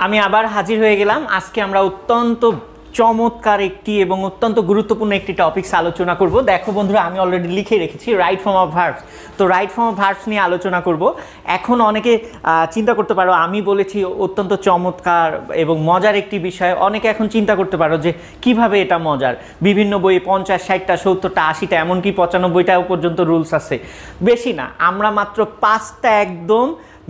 আমি আবার হাজির হয়ে গেলাম। আজকে আমরা অত্যন্ত চমৎকার একটি এবং অত্যন্ত গুরুত্বপূর্ণ একটি টপিকস আলোচনা করব। দেখো বন্ধুরা, আমি অলরেডি লিখে রেখেছি রাইট ফর্ম অফ ভার্বস। তো রাইট ফর্ম অফ ভার্বস নিয়ে আলোচনা করব। এখন অনেকে চিন্তা করতে পারো, আমি বলেছি অত্যন্ত চমৎকার এবং মজার একটি বিষয়। অনেকে এখন চিন্তা করতে পারো যে কিভাবে এটা মজার। বিভিন্ন বইয়ে 50, 60টা, 70টা, 80টা, এমনকি 95টাও পর্যন্ত রুলস আছে। বেশি না, আমরা মাত্র 5টা একদম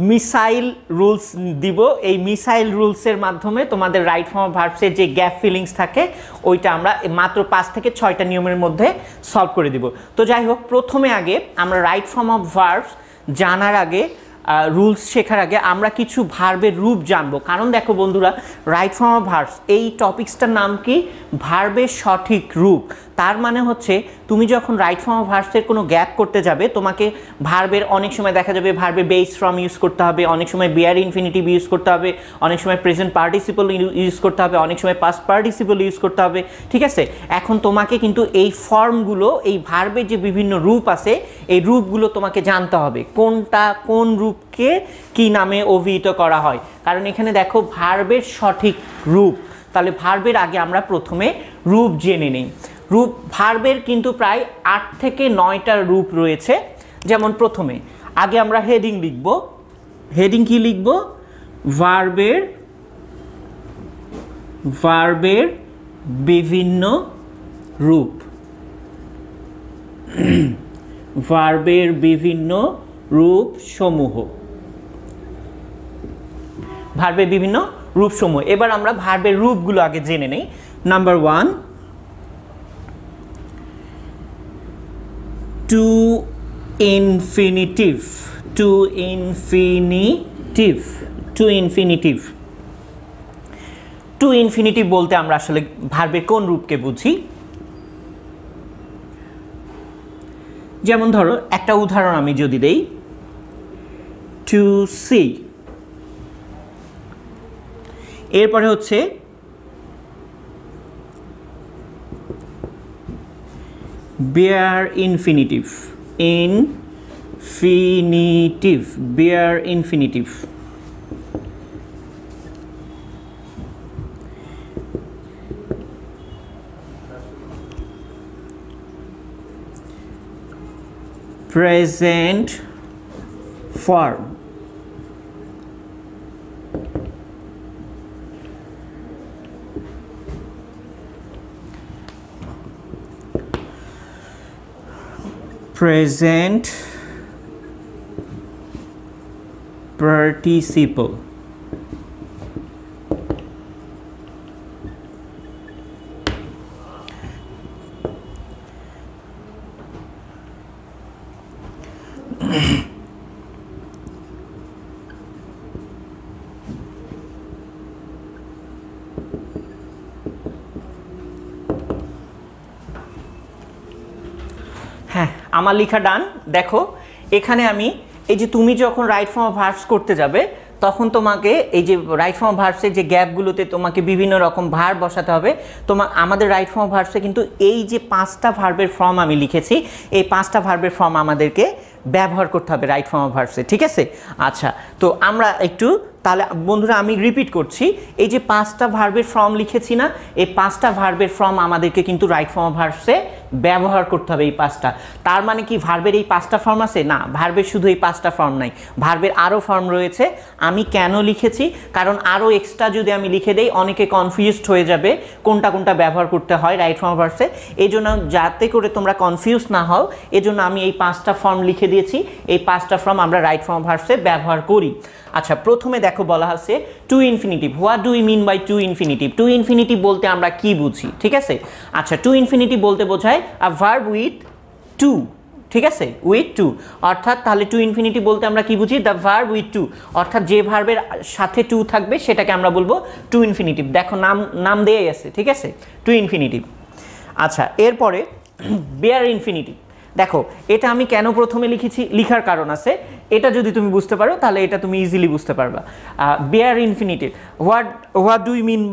মিসাইল রুলস দিব। এই মিসাইল রুলসের মাধ্যমে তোমাদের রাইট ফর্ম অফ ভার্বসের যে গ্যাপ ফিলিংস থাকে ওইটা আমরা মাত্র 5 থেকে 6টা নিয়মের মধ্যে সলভ করে দিব। তো যাই হোক, প্রথমে আগে আমরা রাইট ফর্ম অফ ভার্বস জানার আগে, রুলস শেখার আগে আমরা কিছু ভার্বের রূপ জানবো। কারণ দেখো বন্ধুরা, রাইট ফর্ম অফ ভার্বস এই টপিক্সটার নাম কি? ভার্বের সঠিক রূপ। তার মানে হচ্ছে তুমি যখন রাইট ফর্ম অফ ভার্বসের কোনো গ্যাপ করতে যাবে, তোমাকে ভার্বের অনেক সময় দেখা যাবে ভার্বে বেস ফর্ম ইউজ করতে হবে, অনেক সময় বিয়ার ইনফিনিটিভ ইউজ করতে হবে, অনেক সময় প্রেজেন্ট পার্টিসিপল ইউজ করতে হবে, অনেক সময় পাস্ট পার্টিসিপল ইউজ করতে হবে। ঠিক আছে, এখন তোমাকে কিন্তু এই ফর্মগুলো, এই ভার্বের যে বিভিন্ন রূপ আছে, এই রূপগুলো তোমাকে জানতে হবে কোনটা কোন রূপকে কি নামে অভিহিত করা হয়। কারণ এখানে দেখো ভার্বের সঠিক রূপ। তাহলে ভার্বের আগে আমরা প্রথমে রূপ জেনে নিই। রূপ ভার্বের কিন্তু প্রায় 8 থেকে 9টা রূপ রয়েছে। যেমন প্রথমে আগে আমরা হেডিং লিখব। হেডিং কি লিখব? ভার্বের বিভিন্ন রূপ। ভার্বের বিভিন্ন রূপ সমূহ। ভার্বের বিভিন্ন রূপ সমূহ। এবার আমরা ভার্বের রূপগুলো আগে জেনে নেই। Number 1, to infinitive. To infinitive. To infinitive. To infinitive বলতে আমরা আসলে ভার্বের কোন রূপকে বুঝি? যেমন ধরো একটা উদাহরণ আমি যদি দেই, টু সি। এরপরে হচ্ছে bare infinitive. Infinitive, bare infinitive. Present form. Present participle. হ্যাঁ, আমার লেখা ডান। দেখো এখানে আমি এই যে তুমি যখন রাইট ফর্ম অফ ভার্বস করতে যাবে তখন তোমাকে এই যে রাইট ফর্ম অফ ভার্বসের যে গ্যাপগুলোতে তোমাকে বিভিন্ন রকম ভার্ব বসাতে হবে। আমাদের রাইট ফর্ম অফ ভার্বসে কিন্তু এই যে 5টা ভার্বের ফর্ম আমি লিখেছি, এই 5টা ভার্বের ফর্ম আমাদেরকে ব্যবহার করতে হবে রাইট ফর্ম অফ ভার্বসে। ঠিক আছে, আচ্ছা, তো আমরা একটু তাহলে বন্ধুরা আমি রিপিট করছি। এই যে 5টা ভার্বের ফর্ম লিখেছি না, এই 5টা ভার্বের ফর্ম আমাদেরকে কিন্তু রাইট ফর্ম অফ ভার্বসে ব্যবহার করতে হবে এই 5টা। তার মানে কি ভার্বের এই 5টা ফর্ম আছে? না, ভার্বের শুধু এই 5টা ফর্ম নাই, ভার্বের আরও ফর্ম রয়েছে। আমি কেন লিখেছি? কারণ আরও এক্সট্রা যদি আমি লিখে দেই অনেকে কনফিউজড হয়ে যাবে কোনটা কোনটা ব্যবহার করতে হয় রাইট ফর্ম অফ ভার্বসে। এই জন্য যাতে করে তোমরা কনফিউজ না হও, এজন্য আমি এই 5টা ফর্ম লিখে দিয়েছি। এই 5টা ফর্ম আমরা রাইট ফর্ম অফ ভার্বসে ব্যবহার করি। আচ্ছা, প্রথমে দেখো বলা আছে to infinitive. What do you mean by to infinitive? To infinitive বলতে আমরা কি বুঝি? ঠিক আছে, আচ্ছা, টু ইনফিনিটিভ বলতে বোঝায় আ ভার্ব উইথ টু। ঠিক আছে, উইথ টু। অর্থাৎ তাহলে টু ইনফিনিটিভ বলতে আমরা কি বুঝি? The verb with to. অর্থাৎ যে ভার্বের সাথে টু থাকবে সেটাকে আমরা বলবো টু ইনফিনিটিভ। দেখো নাম দেয়াই আছে। ঠিক আছে, টু ইনফিনিটিভ। আচ্ছা, এরপরে বেয়ার ইনফিনিটিভ। দেখো এটা আমি কেন প্রথমে লিখেছি, লিখার কারণ আছে। এটা যদি তুমি বুঝতে পারো তাহলে এটা তুমি ইজিলি বুঝতে পারবা। Bare infinitive, what do you mean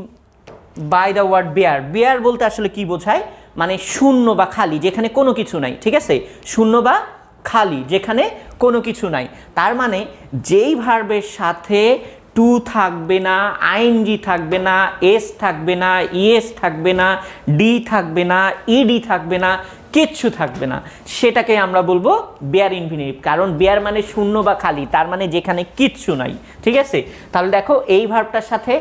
by the word bare? Bare বলতে আসলে কি বোঝায়? মানে শূন্য বা খালি, যেখানে কোনো কিছু নাই। ঠিক আছে, শূন্য বা খালি, যেখানে কোনো কিছু নাই। তার মানে যেই ভার্বের সাথে টু থাকবে না, আইএনজি থাকবে না, এস থাকবে না, ইএস থাকবে না, ডি থাকবে না, ইডি থাকবে না, কিচ্ছু থাকবে না, সেটাকে আমরা বলবো বেয়ার ইনফিনিটিভ। কারণ বেয়ার মানে শূন্য বা খালি, তার মানে যেখানে কিচ্ছু নাই। ঠিক আছে, তাহলে দেখো এই ভার্বটার সাথে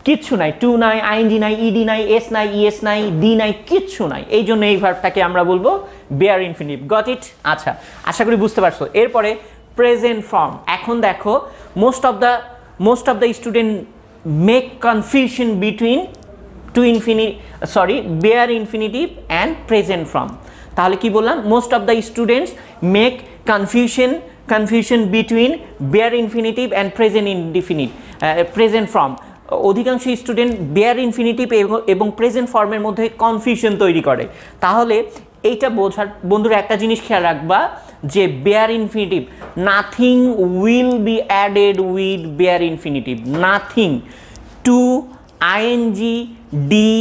কিচ্ছু নাই, টু নাই, আইএনজি নাই, ইডি নাই, এস নাই, ইএস নাই, ডি নাই, কিচ্ছু নাই, এই জন্য এই ভার্বটাকে আমরা বলবো বেয়ার ইনফিনিটিভ। Got it? আচ্ছা, আশা করি বুঝতে পারছো। এরপরে প্রেজেন্ট ফর্ম। এখন দেখো most of the student make confusion between bare infinitive and present form. তাহলে কি বললাম? Most of the students make confusion between bare infinitive and present form. অধিকাংশ স্টুডেন্ট বেয়ার ইনফিনিটিভ এবং প্রেজেন্ট ফর্মের মধ্যে কনফিউশন তৈরি করে। তাহলে এইটা বোঝার বন্ধুরা একটা জিনিস খেয়াল রাখবা যে bare infinitive, nothing will be added with bare infinitive. Nothing, to, ING, D,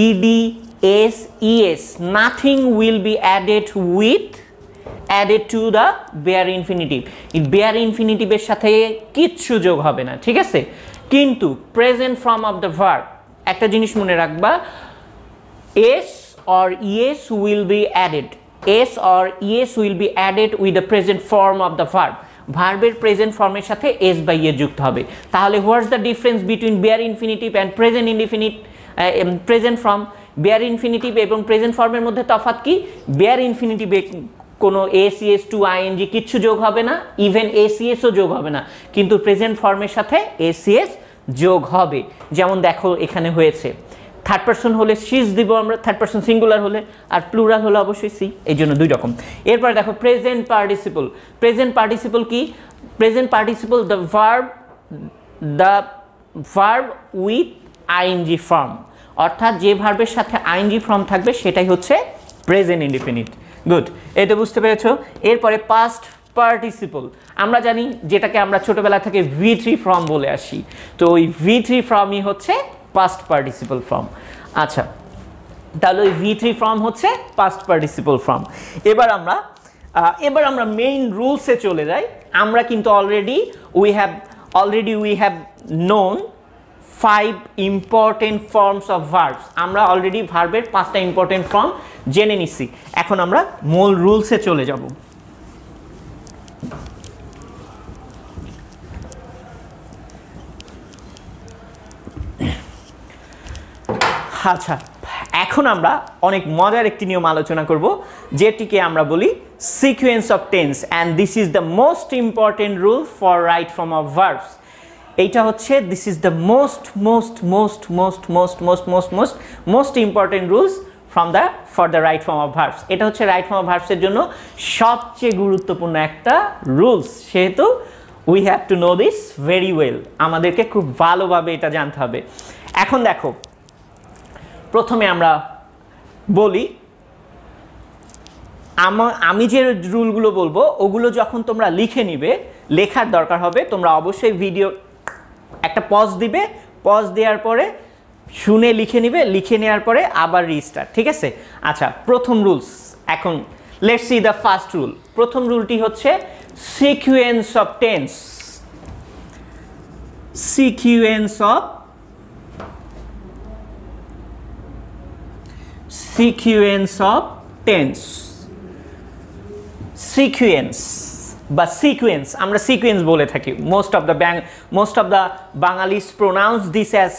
ED, S, ES, nothing will be added to the bare infinitive. Bare ইনফিনিটিভের সাথে কিচ্ছু যোগ হবে না, ঠিক আছে? কিন্তু present form of the verb, একটা জিনিস মনে রাখবা, S or es will be added, s or es will be added with the present form of the verb। ভার্বের প্রেজেন্ট ফর্মের সাথে s বা ইয়ে যুক্ত হবে। তাহলে what's the difference between bare infinitive and present form? Bare infinitive এবং present ফর্মের মধ্যে তফাৎ কি? বেয়ার ইনফিনিটিভে কোনো এস, ইএস, টু, আইএনজি কিচ্ছু যোগ হবে না, ইভেন এসিএসও যোগ হবে না, কিন্তু প্রেজেন্ট ফর্মের সাথে এসিএস যোগ হবে। যেমন দেখো এখানে হয়েছে, থার্ড পারসন হলে শিজ দিব আমরা, থার্ড পারসন সিঙ্গুলার হলে, আর প্লুরাল হলে অবশ্যই সি, এই জন্য দুই রকম। এরপরে দেখো প্রেজেন্ট পার্টিসিপল। প্রেজেন্ট পার্টিসিপল কি? Present participle the verb with ING form, অর্থাৎ যে ভার্বের সাথে আইএনজি ফর্ম থাকবে সেটাই হচ্ছে প্রেজেন্ট ইনডিফিনিট। গুড, এটা বুঝতে পেরেছো। এরপরে পাস্ট পার্টিসিপল, আমরা জানি যেটাকে আমরা ছোটবেলা থেকে V3 ফর্ম বলে আসি, তো ওই V3 ফর্মই হচ্ছে পাস্ট পার্টিসিপল ফর্ম। আচ্ছা, তাহলে ওই V3 ফর্ম হচ্ছে পাস্ট পার্টিসিপল ফর্ম। এবার আমরা মেইন রুলসে চলে যাই। আমরা কিন্তু already we have known 5 important forms of verbs. আমরা অলরেডি ভার্বের 5টা ইম্পর্টেন্ট ফর্ম জেনে নিছি। এখন আমরা মূল রুলসে চলে যাব। আচ্ছা, এখন আমরা অনেক মজার একটি নিয়ম আলোচনা করব, যেটিকে আমরা বলি sequence of tense, and this is the most important rule for right form of verbs. এইটা হচ্ছে this is the most important rules for the right form of verbs. এটা হচ্ছে রাইট ফর্ম অফ ভার্বসের জন্য সবচেয়ে গুরুত্বপূর্ণ একটা রুলস, সেহেতু we have to know this very well. আমাদেরকে খুব ভালোভাবে এটা জানতে হবে। এখন দেখো, প্রথমে আমরা বলি, আমি যে রুলগুলো বলবো ওগুলো যখন তোমরা লিখে নিবে, লেখার দরকার হবে, তোমরা অবশ্যই ভিডিও একটা পজ দিবে, পজ দেওয়ার পরে শুনে লিখে নিবে, লিখে নেওয়ার পরে আবার রিস্টার্ট, ঠিক আছে? আচ্ছা, প্রথম রুলস, এখন let's see the first rule. প্রথম রুলটি হচ্ছে sequence of tense. Sequence of tense. Sequence বা সিকোয়েন্স, আমরা সিকোয়েন্স বলে থাকি। Most of the Bangalis pronounce this as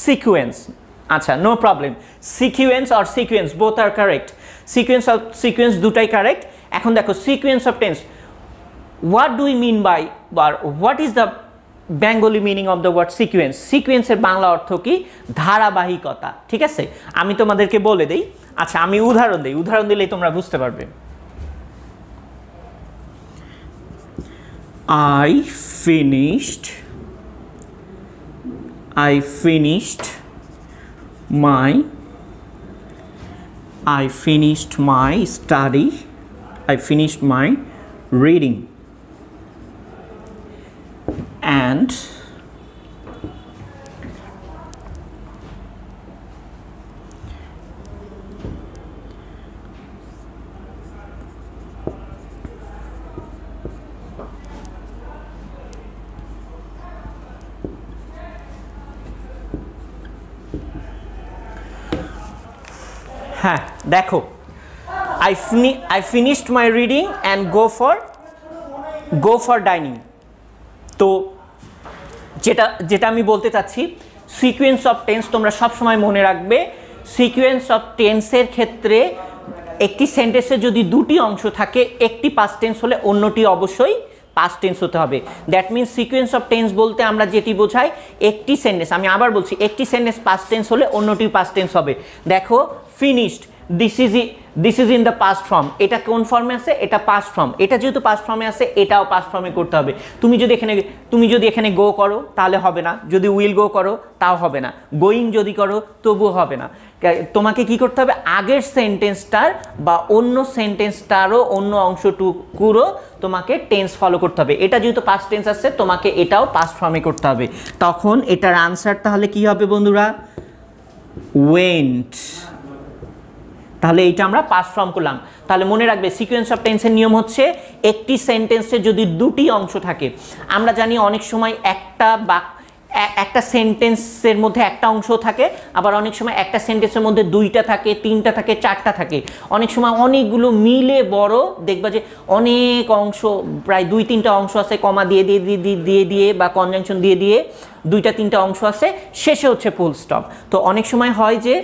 sequence. আচ্ছা, no problem. Sequence or sequence both are correct. Sequence দুটাই কারেক্ট। এখন দেখো sequence of tense, what do we mean by, or what is the Bengali meaning of the word sequence? সিকোয়েন্সের বাংলা অর্থ কি? ধারাবাহিকতা, ঠিক আছে? আমি তোমাদেরকে বলে দিই। আচ্ছা, আমি উদাহরণ দিই, উদাহরণ দিলেই তোমরা বুঝতে পারবে। I finished my study, I finished my reading, and হ্যাঁ দেখো, I finished my reading and go for dining. তো যেটা আমি বলতে চাচ্ছি, সিকোয়েন্স অফ টেন্স তোমরা সবসময় মনে রাখবে। সিকোয়েন্স অফ টেন্সের ক্ষেত্রে একটি সেন্টেন্সে যদি দুটি অংশ থাকে, একটি পাস্ট টেন্স হলে অন্যটি অবশ্যই পাস্ট টেন্স হতে হবে। That means sequence of tense বলতে আমরা যেটি বোঝাই, একটি সেন্টেন্স, আমি আবার বলছি, একটি সেন্টেন্স পাস্ট টেন্স হলে অন্যটি পাস্ট টেন্স হবে। দেখো finished, this is in the past form, এটা কোন ফর্মে আছে? এটা পাস্ট ফর্ম। এটা যেহেতু পাস্ট ফর্মে আছে, এটাও পাস্ট ফর্মে করতে হবে। তুমি যদি এখানে গো করো তাহলে হবে না, যদি উইল গো করো তাও হবে না, গোয়িং যদি করো তবুও হবে না। তোমাকে কি করতে হবে? আগের সেন্টেন্সটার বা অন্য সেন্টেন্সটারও অন্য অংশটুকুরও তোমাকে টেন্স ফলো করতে হবে। এটা যেহেতু পাস্ট টেন্স আছে, তোমাকে এটাও পাস্ট ফর্মে করতে হবে। তখন এটার আনসার তাহলে কি হবে বন্ধুরা? ওয়েন্ট। তাহলে এইটা আমরা পাস্ট ফর্ম করলাম। তাহলে মনে রাখবে সিকোয়েন্স অফ টেন্সের নিয়ম হচ্ছে, একটি সেন্টেন্সে যদি দুটি অংশ থাকে, আমরা জানি অনেক সময় একটা সেন্টেন্সের মধ্যে একটা অংশ থাকে, আবার অনেক সময় একটা সেন্টেন্সের মধ্যে দুইটা থাকে, তিনটা থাকে, চারটা থাকে, অনেক সময় অনেকগুলো মিলে বড় দেখবা যে অনেক অংশ, প্রায় দুই তিনটা অংশ আছে, কমা দিয়ে দিয়ে বা কনজাংশন দিয়ে দুইটা তিনটা অংশ আছে, শেষে হচ্ছে ফুল স্টপ। তো অনেক সময় হয় যে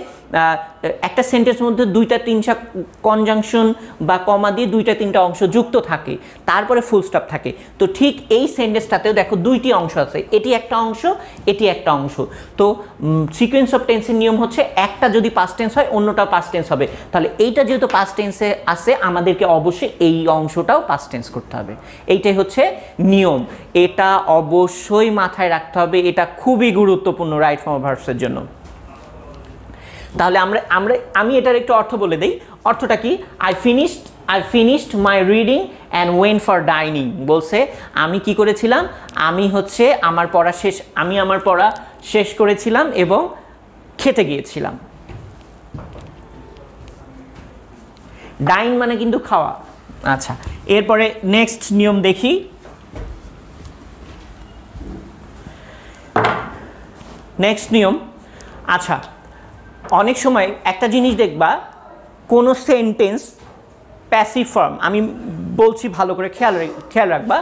একটা সেন্টেন্সের মধ্যে দুইটা তিনটা কনজাংশন বা কমা দিয়ে দুইটা তিনটা অংশ যুক্ত থাকে, তারপরে ফুল স্টপ থাকে। তো ঠিক এই সেন্টেন্সটাতেও দেখো দুইটি অংশ আছে, এটি একটা অংশ, এটি একটা অংশ। তো সিকোয়েন্স অফ টেন্সের নিয়ম হচ্ছে, একটা যদি পাস্ট টেন্স হয় অন্যটাও পাস্ট টেন্স হবে। তাহলে এইটা যেহেতু পাস্ট টেন্সে আছে, আমাদেরকে অবশ্যই এই অংশটাও পাস্ট টেন্স করতে হবে। এইটাই হচ্ছে নিয়ম, এটা অবশ্যই মাথায় রাখতে হবে, এটা খুবই গুরুত্বপূর্ণ রাইট ফর্ম অফ ভার্বসের জন্য। তাহলে আমি এটার একটু অর্থ বলে দেই। অর্থটা কি? I finished my reading and went for dining। বলছে আমি কি করেছিলাম? আমি আমার পড়া শেষ করেছিলাম এবং খেতে গিয়েছিলাম। ডাইন মানে কিন্তু খাওয়া। আচ্ছা, এরপরে নেক্সট নিয়ম দেখি। নেক্সট নিয়ম, আচ্ছা, অনেক সময় একটা জিনিস দেখবা, কোনো সেন্টেন্স প্যাসিভ ফর্ম, আমি বলছি ভালো করে খেয়াল রাখবা,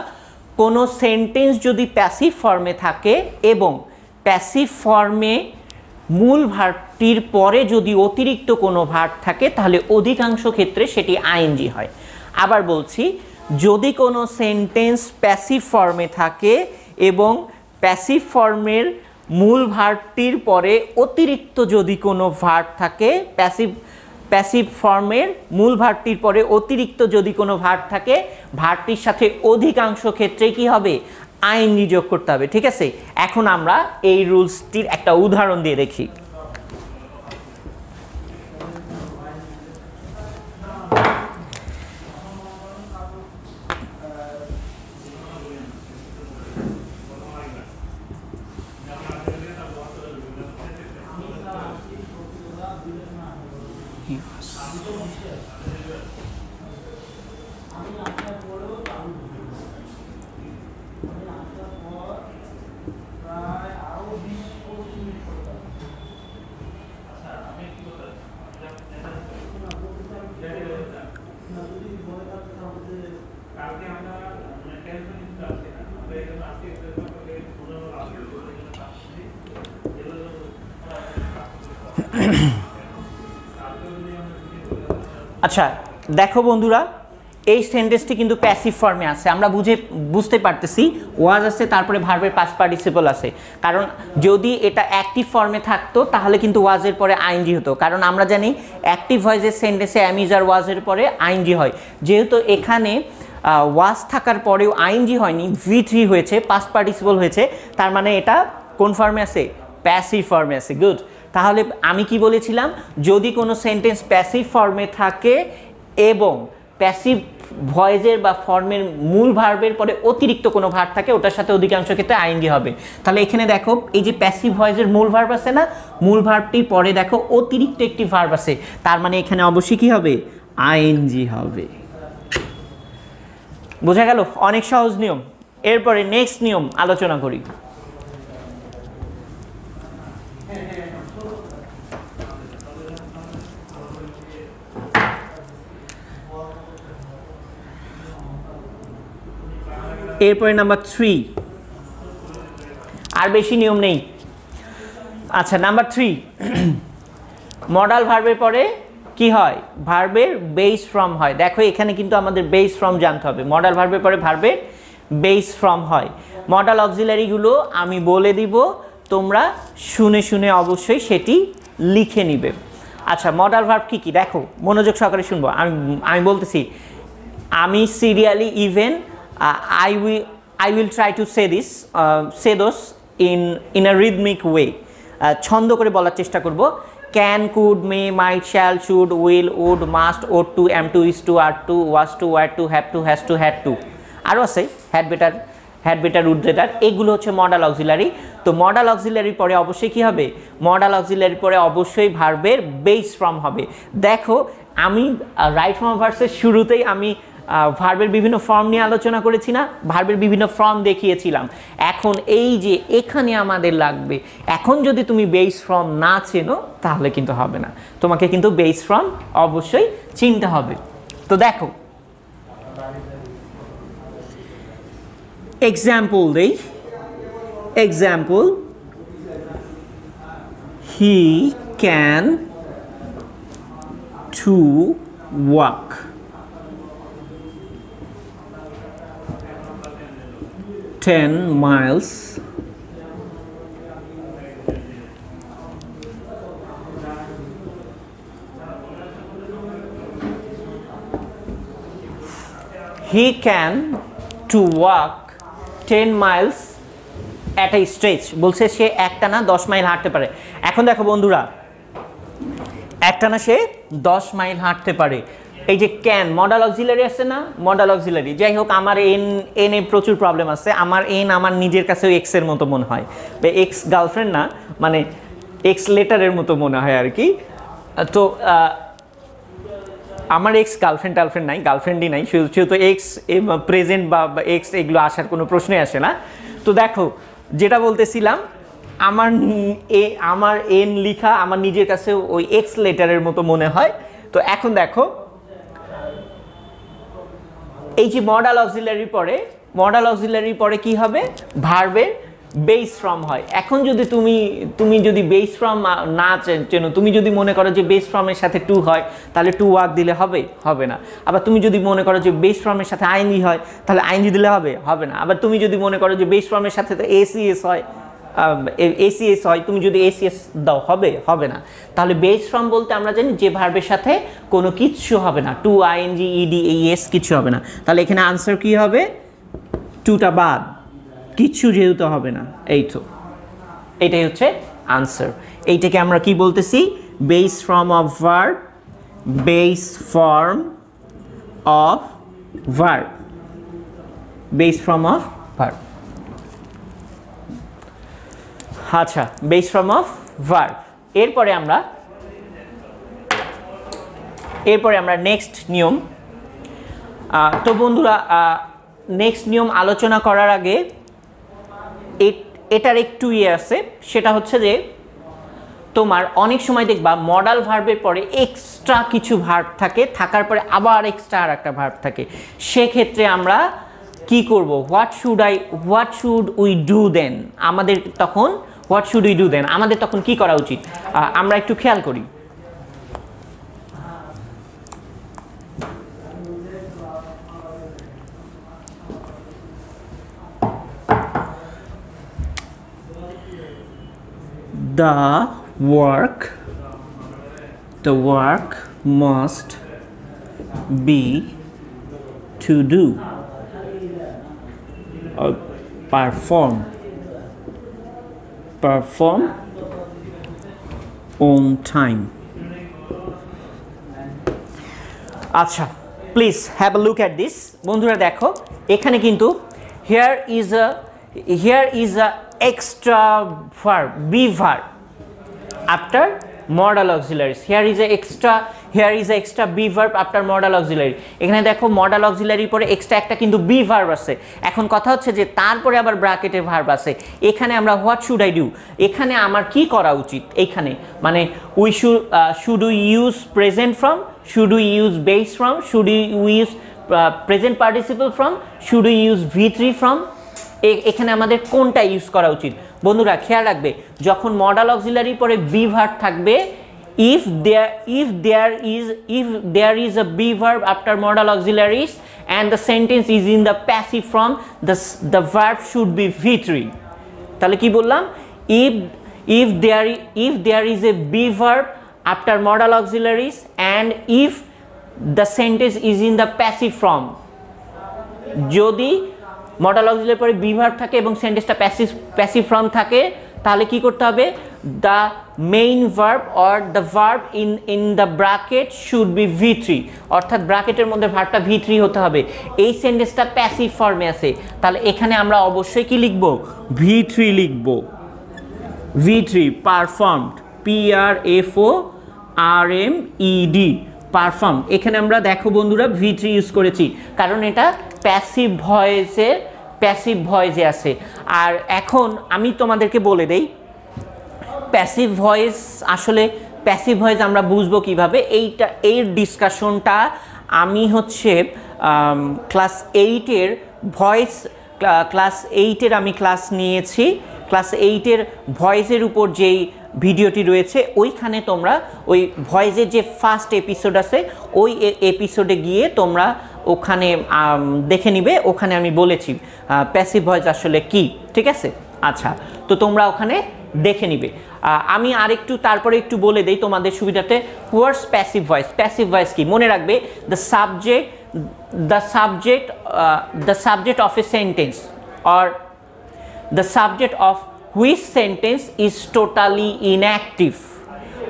কোনো সেন্টেন্স যদি প্যাসিভ ফর্মে থাকে এবং প্যাসিভ ফর্মে মূল ভার্বটির পরে যদি অতিরিক্ত কোনো ভার্ব থাকে, তাহলে অধিকাংশ ক্ষেত্রে সেটি আইএনজি হয়। আবার বলছি, যদি কোনো সেন্টেন্স প্যাসিভ ফর্মে থাকে এবং প্যাসিভ ফর্মের মূল ভার্বটির পরে অতিরিক্ত যদি কোনো ভার্ব থাকে, প্যাসিভ ফর্মের মূল ভার্বটির পরে অতিরিক্ত যদি কোনো ভার্ব থাকে, ভার্বটির সাথে অধিকাংশ ক্ষেত্রে কি হবে? আইএনজি যোগ করতে হবে। ঠিক আছে, এখন আমরা এই রুলসটির একটা উদাহরণ দিয়ে দেখি। আচ্ছা দেখো বন্ধুরা, এই সেন্টেন্সটি কিন্তু প্যাসিভ ফর্মে আছে, আমরা বুঝতে পারতেছি। ওয়াজ আছে, তারপরে ভার্বের পাস্ট পার্টিসিপল আছে। কারণ যদি এটা অ্যাক্টিভ ফর্মে থাকতো তাহলে কিন্তু ওয়াজের পরে আইএনজি হতো। কারণ আমরা জানি অ্যাক্টিভ ভয়েসের সেন্টেন্সে অ্যামিজ আর ওয়াজের পরে আইএনজি হয়। যেহেতু এখানে ওয়াজ থাকার পরেও আইএনজি হয়নি, V3 হয়েছে, পাস্ট পার্টিসিপল হয়েছে, তার মানে এটা কোন ফর্মে আছে? প্যাসিভ ফর্মে আছে। গুড। তাহলে আমি কি বলেছিলাম? যদি কোনো সেন্টেন্স প্যাসিভ ফর্মে থাকে এবং প্যাসিভ ভয়েসের বা ফর্মের মূল ভার্বের পরে অতিরিক্ত কোনো ভার্ব থাকে, ওটার সাথে অধিকাংশ ক্ষেত্রে আইএনজি হবে। তাহলে এখানে দেখো, এই যে প্যাসিভ ভয়েসের মূল ভার্ব আছে না, মূল ভার্বটির পরে দেখো অতিরিক্ত একটি ভার্ব আছে, তার মানে এখানে অবশ্যই কি হবে? আইএনজি হবে। বোঝা গেল? অনেক সহজ নিয়ম। এরপরে নেক্সট নিয়ম আলোচনা করি। এরপরে নাম্বার 3, আর বেশি নিয়ম নেই। আচ্ছা, নাম্বার 3, মডাল ভার্বের পরে কি হয়? ভার্বের বেস ফর্ম হয়। দেখো এখানে কিন্তু আমাদের বেস ফর্ম জানতে হবে। মডাল ভার্বের পরে ভার্বের বেস ফর্ম হয়। মডাল অক্সিলারিগুলো আমি বলে দিব, তোমরা শুনে শুনে অবশ্যই সেটি লিখে নিবে। আচ্ছা, মডাল ভার্ব কি কি দেখো, মনোযোগ সহকারে শুনবো। আমি বলতেছি, আমি serially even I will try to say those in a rhythmic way, ছন্দ করে বলার চেষ্টা করব। Can, could, may, might, shall, should, will, would, must, ought to, am to, is to, are to, was to, were to, have to, has to, had to, আরও আছে had better, would better. এগুলো হচ্ছে modal auxiliary. তো modal অক্সিলারির পরে অবশ্যই কি হবে? মডাল অক্সিলারির পরে অবশ্যই ভার্বের বেস ফর্ম হবে। দেখো আমি রাইট ফর্ম ভার্সের শুরুতেই আমি ভার্বের বিভিন্ন ফর্ম নিয়ে আলোচনা করেছি না, ভার্বের বিভিন্ন ফর্ম দেখিয়েছিলাম। এখন এই যে এখানে আমাদের লাগবে, এখন যদি তুমি বেস ফর্ম না চেনো তাহলে কিন্তু হবে না, তোমাকে কিন্তু বেস ফর্ম অবশ্যই চিনতে হবে। তো দেখো এক্সাম্পল দেই। Example, he can to walk, 10 miles he can to walk 10 miles at a stretch। বলছে সে একটানা 10 মাইল হাঁটতে পারে। এখন দেখো বন্ধুরা, একটানা সে 10 মাইল হাঁটতে পারে। এই যে ক্যান, মডাল অক্সিলারি আছে না, মডাল অক্সিলারি। যাই হোক, আমার এন এ প্রচুর প্রবলেম আছে। আমার আমার নিজের কাছেও এক্স এর মতো মনে হয়, এক্স গার্লফ্রেন্ড না, মানে এক্স লেটারের মতো মনে হয় আর কি। তো আমার এক্স টার্লফ্রেন্ড নাই, গার্লফ্রেন্ডই নাই, সেহেতু এক্স প্রেজেন্ট বা এক্স এগুলো আসার কোনো প্রশ্নই আসে না। তো দেখো যেটা বলতেছিলাম, আমার এন লিখা আমার নিজের কাছে ওই এক্স লেটারের মতো মনে হয়। তো এখন দেখো এই যে মডাল অক্সিলারির পরে কি হবে? ভার্বের বেস ফর্ম হয়। এখন যদি তুমি যদি বেস ফর্ম না চেনো, তুমি যদি মনে করো যে বেস ফর্মের সাথে টু হয় তাহলে টু ওয়াক দিলে হবে না। আবার তুমি যদি মনে করো যে বেস ফর্মের সাথে আইএনজি হয় তাহলে আইএনজি দিলে হবে না। আবার তুমি যদি মনে করো যে বেস ফর্মের সাথে এসিএস হয়, তুমি যদি এসিএস দাও হবে না। তাহলে বেস ফর্ম বলতে আমরা জানি যে ভার্বের সাথে কোনো কিচ্ছু হবে না, টু, আইএনজি, ইডি, এস কিছু হবে না। তাহলে এখানে আনসার কি হবে? টুটা বাদ, কিচ্ছু যেহেতু হবে না। এই তো এটাই হচ্ছে আনসার। এইটাকে আমরা কি বলতেছি? Base form of verb, base form of verb, base form of verb. আচ্ছা, বেস ফর্ম অফ ভার্ব। এরপরে আমরা নেক্সট নিয়ম। তো বন্ধুরা, নেক্সট নিয়ম আলোচনা করার আগে এটার একটু আছে, সেটা হচ্ছে যে তোমার অনেক সময় দেখবা মডাল ভার্বের পরে এক্সট্রা কিছু ভার্ব থাকে, থাকার পরে আবার এক্সট্রা আর একটা ভার্ব থাকে। সেক্ষেত্রে আমরা কি করব? What should we do then? আমাদের তখন what should we do then, আমাদের তখন কি করা উচিত? আমরা একটু খেয়াল করি। The work must be to do or perform on time. আচ্ছা, please have a look at this. বন্ধুরা দেখো, এখানে কিন্তু here is a extra verb, be verb after modal auxiliaries. Here is a extra be verb after modal auxiliary. এখানে দেখো modal অক্সিলারির পরে extra একটা কিন্তু বি ভার্ব আছে। এখন কথা হচ্ছে যে তারপরে আবার ব্র্যাকেটে ভার্ব আছে। এখানে আমরা হোয়াট শুড আই ডু, এখানে আমার কি করা উচিত? এখানে মানে should we use present form, should we use base form, should we use present participle form should we use V3 form, এখানে আমাদের কোনটা ইউজ করা উচিত? বন্ধুরা খেয়াল রাখবে, যখন মডাল অক্সিলারি পরে বি ভার্ব থাকবে, if there is a be verb after modal auxiliaries and the sentence is in the passive form, the verb should be V3. তাহলে কি বললাম? if there is a be verb after modal auxiliaries and if the sentence is in the passive form, যদি modal auxiliary পরে be verb থাকে এবং সেন্টেন্সটা passive form থাকে, তাহলে কি করতে হবে? The main verb or the verb in the bracket should be V3, অর্থাৎ ব্র্যাকেটের মধ্যে ভার্বটা V3 হতে হবে। এই সেন্টেন্সটা প্যাসিভ ফর্মে আছে, তাহলে এখানে আমরা অবশ্যই কি লিখব? V3 লিখব। V3 performed, PRFORMED, perform. এখানে আমরা দেখো বন্ধুরা V3 ইউজ করেছি, কারণ এটা প্যাসিভ ভয়েসে আছে। আর এখন আমি তোমাদেরকে বলে দেই প্যাসিভ ভয়েস আসলে প্যাসিভ ভয়েস আমরা বুঝবো কিভাবে, এর ডিসকাশনটা আমি হচ্ছে ক্লাস 8-এর ভয়েস, ক্লাস 8-এর আমি ক্লাস নিয়েছি। ক্লাস 8-এর ভয়েসের উপর যেই ভিডিওটি রয়েছে, ওইখানে তোমরা ওই ভয়েসের যে ফার্স্ট এপিসোড আছে, ওই এপিসোডে গিয়ে তোমরা ওখানে দেখে নিবে। ওখানে আমি বলেছি প্যাসিভ ভয়েস আসলে কি, ঠিক আছে? আচ্ছা, তো তোমরা ওখানে দেখে নিবে। আমি আরেকটু তারপরে একটু বলে দেই তোমাদের সুবিধাতে, হোয়াটস প্যাসিভ ভয়েস। প্যাসিভ ভয়েস কি? মনে রাখবে, the subject of a sentence or the subject of which sentence is totally inactive,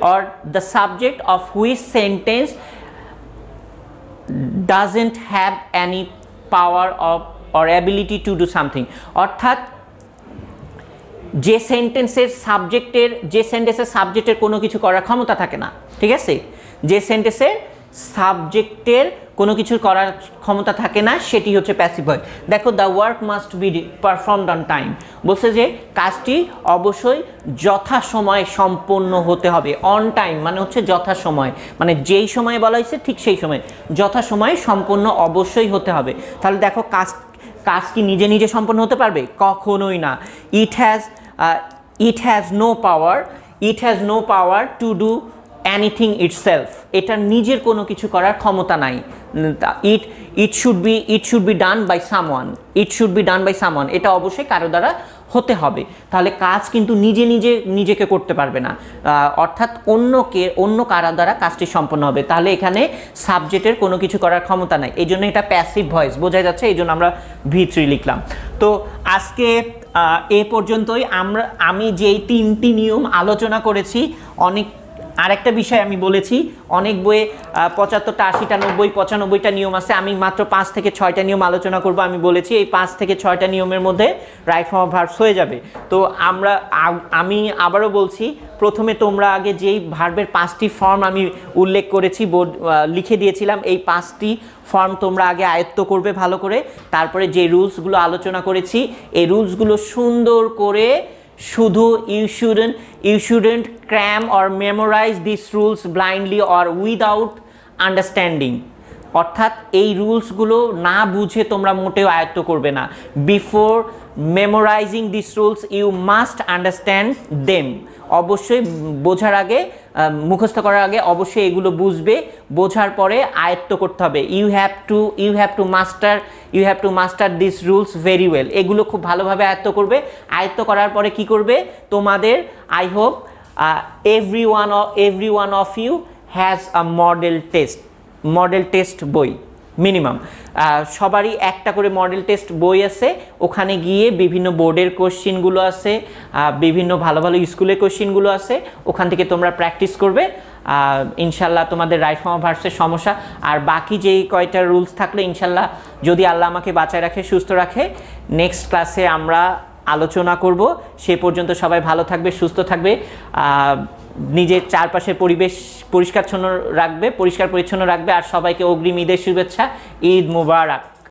or the subject of which sentence doesn't have any power of or ability to do something, অর্থাৎ যে সেন্টেন্সের সাবজেক্টের কোনো কিছু করার ক্ষমতা থাকে না, ঠিক আছে? যে সেন্টেন্সের সাবজেক্টের কোনো কিছু করার ক্ষমতা থাকে না, সেটি হচ্ছে প্যাসিভ ভয়েস। দেখো, the work must be performed on time, বলছে যে কাজটি অবশ্যই যথাসময়ে সম্পন্ন হতে হবে। অন টাইম মানে হচ্ছে যথাসময়, মানে যেই সময়ে বলা হয়েছে ঠিক সেই সময়, যথাসময়ে সম্পন্ন অবশ্যই হতে হবে। তাহলে দেখো, কাজ কি নিজে নিজে সম্পন্ন হতে পারবে? কখনোই না। it has no power to do anything itself, এটা নিজের কোনো কিছু করার ক্ষমতা নাই। it should be done by someone, এটা অবশ্যই কারো দ্বারা হতে হবে। তাহলে কাজ কিন্তু নিজেকে করতে পারবে না, অর্থাৎ অন্য কারো দ্বারা কাজটি সম্পন্ন হবে। তাহলে এখানে সাবজেক্টের কোনো কিছু করার ক্ষমতা নাই, এই জন্য এটা প্যাসিভ ভয়েস, বোঝা যাচ্ছে? এই জন্য আমরা V3 লিখলাম। তো আজকে এ পর্যন্তই। আমি যেই 3টি নিয়ম আলোচনা করেছি, আরেকটা বিষয় আমি বলেছি, অনেক বইয়ে 75টা 80টা 90 95টা নিয়ম আছে, আমি মাত্র 5 থেকে 6টা নিয়ম আলোচনা করব। আমি বলেছি এই 5 থেকে 6টা নিয়মের মধ্যে রাইট ফর্ম অফ ভার্বস হয়ে যাবে। তো আমি আবারও বলছি, প্রথমে তোমরা আগে যেই ভার্বের 5টি ফর্ম আমি উল্লেখ করেছি, লিখে দিয়েছিলাম, এই 5টি ফর্ম তোমরা আগে আয়ত্ত করবে ভালো করে। তারপরে যে রুলসগুলো আলোচনা করেছি, এই রুলসগুলো সুন্দর করে, শুধু you shouldn't cram or memorize these rules blindly or without understanding, অর্থাৎ এই রুলসগুলো না বুঝে তোমরা মোটেও আয়ত্ত করবে না। Before memorising this rules you must understand them, অবশ্যই বোঝার আগে, মুখস্থ করার আগে অবশ্যই এগুলো বুঝবে, বোঝার পরে আয়ত্ত করতে হবে। You have to master this rules very well, এগুলো খুব ভালোভাবে আয়ত্ত করবে। আয়ত্ত করার পরে কি করবে? তোমাদের, I hope every one of you has a model test বই মিনিমাম, সবারই একটা করে মডেল টেস্ট বই আছে। ওখানে গিয়ে বিভিন্ন বোর্ডের কোশ্চিনগুলো আছে, বিভিন্ন ভালো স্কুলের কোশ্চিনগুলো আছে, ওখান থেকে তোমরা প্র্যাকটিস করবে। ইনশাল্লাহ তোমাদের রাইট ফর্ম অফ ভার্বসের সমস্যা আর বাকি যেই কয়টা রুলস থাকলে, ইনশাল্লাহ যদি আল্লাহ আমাকে বাঁচায় রাখে, সুস্থ রাখে, নেক্সট ক্লাসে আমরা আলোচনা করব। সে পর্যন্ত সবাই ভালো থাকবে, সুস্থ থাকবে, নিজের চারপাশের পরিবেশ পরিষ্কার পরিচ্ছন্ন রাখবে, আর সবাইকে অগ্রিম ঈদের শুভেচ্ছা। ঈদ মুবারক।